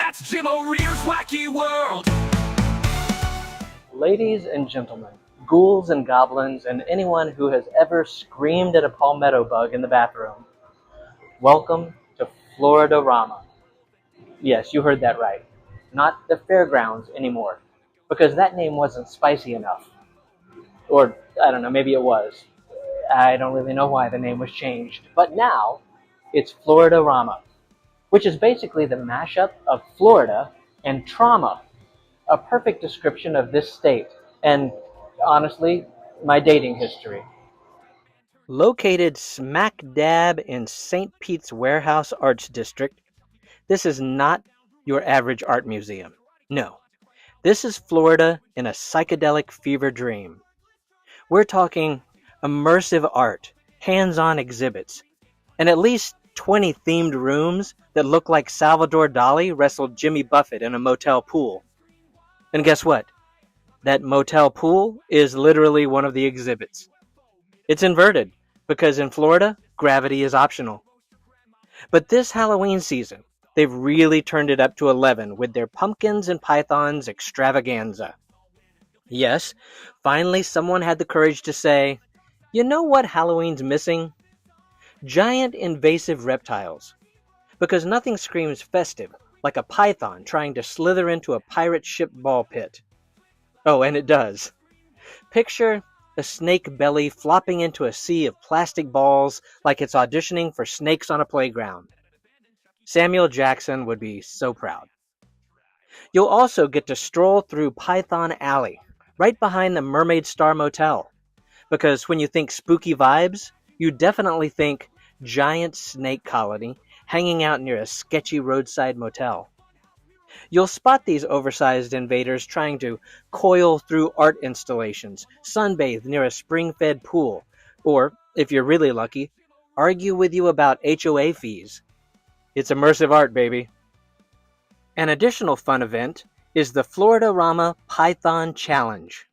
That's Jim O'Rear's Wacky World! Ladies and gentlemen, ghouls and goblins, and anyone who has ever screamed at a palmetto bug in the bathroom, welcome to FloridaRAMA. Yes, you heard that right. Not the Fairgrounds anymore, because that name wasn't spicy enough. Or, I don't know, maybe it was. I don't really know why the name was changed. But now, it's FloridaRAMA, which is basically the mashup of Florida and trauma. A perfect description of this state, and honestly, my dating history. Located smack dab in St. Pete's Warehouse Arts District, this is not your average art museum. No, this is Florida in a psychedelic fever dream. We're talking immersive art, hands-on exhibits, and at least 20 themed rooms that look like Salvador Dali wrestled Jimmy Buffett in a motel pool. And guess what? That motel pool is literally one of the exhibits. It's inverted, because in Florida, gravity is optional. But this Halloween season, they've really turned it up to 11 with their pumpkins and pythons extravaganza. Yes, finally someone had the courage to say, you know what Halloween's missing? Giant invasive reptiles. Because nothing screams festive like a python trying to slither into a pirate ship ball pit. Oh, and it does. Picture a snake belly flopping into a sea of plastic balls like it's auditioning for snakes on a playground. Samuel Jackson would be so proud. You'll also get to stroll through Python Alley, right behind the Mermaid Star Motel. Because when you think spooky vibes, you definitely think giant snake colony hanging out near a sketchy roadside motel. You'll spot these oversized invaders trying to coil through art installations, sunbathe near a spring-fed pool, or, if you're really lucky, argue with you about HOA fees. It's immersive art, baby. An additional fun event is the FloridaRAMA Python Challenge.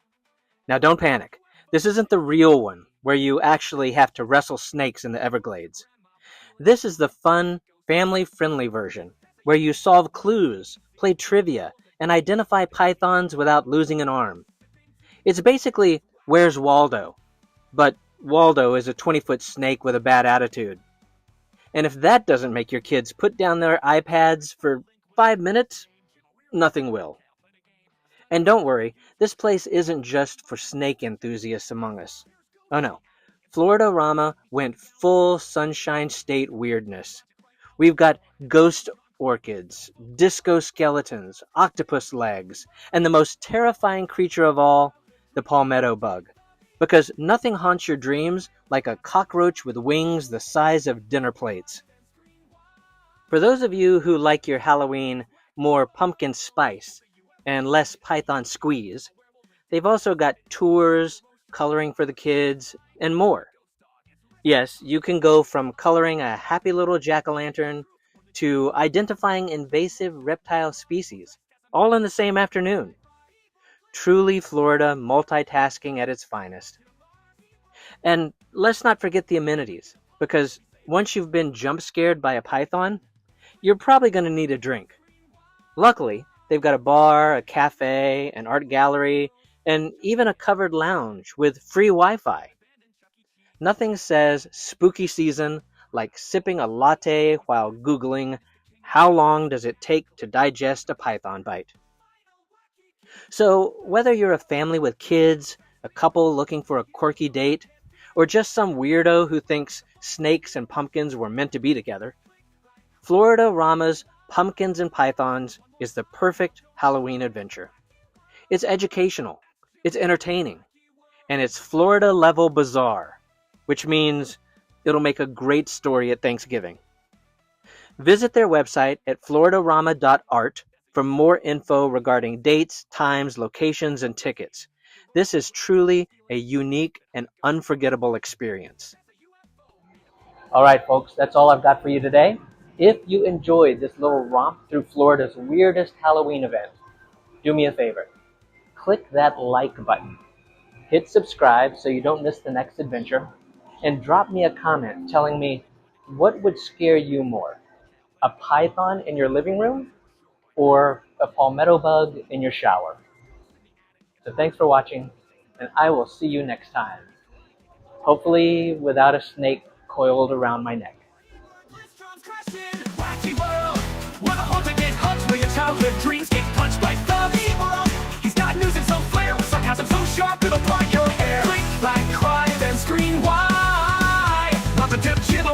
Now don't panic. This isn't the real one, where you actually have to wrestle snakes in the Everglades. This is the fun, family-friendly version, where you solve clues, play trivia, and identify pythons without losing an arm. It's basically Where's Waldo? But Waldo is a 20-foot snake with a bad attitude. And if that doesn't make your kids put down their iPads for 5 minutes, nothing will. And don't worry, this place isn't just for snake enthusiasts among us. Oh no, FloridaRAMA went full Sunshine State weirdness. We've got ghost orchids, disco skeletons, octopus legs, and the most terrifying creature of all, the palmetto bug. Because nothing haunts your dreams like a cockroach with wings the size of dinner plates. For those of you who like your Halloween more pumpkin spice and less python squeeze, they've also got tours, coloring for the kids, and more. Yes, you can go from coloring a happy little jack-o'-lantern to identifying invasive reptile species, all in the same afternoon. Truly Florida multitasking at its finest. And let's not forget the amenities, because once you've been jump scared by a python, you're probably going to need a drink. Luckily, they've got a bar, a cafe, an art gallery, and even a covered lounge with free Wi-Fi. Nothing says spooky season like sipping a latte while Googling, how long does it take to digest a python bite? So, whether you're a family with kids, a couple looking for a quirky date, or just some weirdo who thinks snakes and pumpkins were meant to be together, FloridaRAMA's Pumpkins and Pythons is the perfect Halloween adventure. It's educational, it's entertaining, and it's Florida-level bizarre, which means it'll make a great story at Thanksgiving. Visit their website at floridarama.art for more info regarding dates, times, locations, and tickets. This is truly a unique and unforgettable experience. All right, folks, that's all I've got for you today. If you enjoyed this little romp through Florida's weirdest Halloween event, do me a favor. Click that like button. Hit subscribe so you don't miss the next adventure, and drop me a comment telling me what would scare you more, a python in your living room or a palmetto bug in your shower. So thanks for watching, and I will see you next time. Hopefully without a snake coiled around my neck. Restaurants crashing, wacky world. Where the haunted get hugged, where your childhood dreams get punched by the evil. He's got news and some flair, with sarcasm so sharp it'll part your hair. Blink, black, cry, then scream why. Not the tip, chill,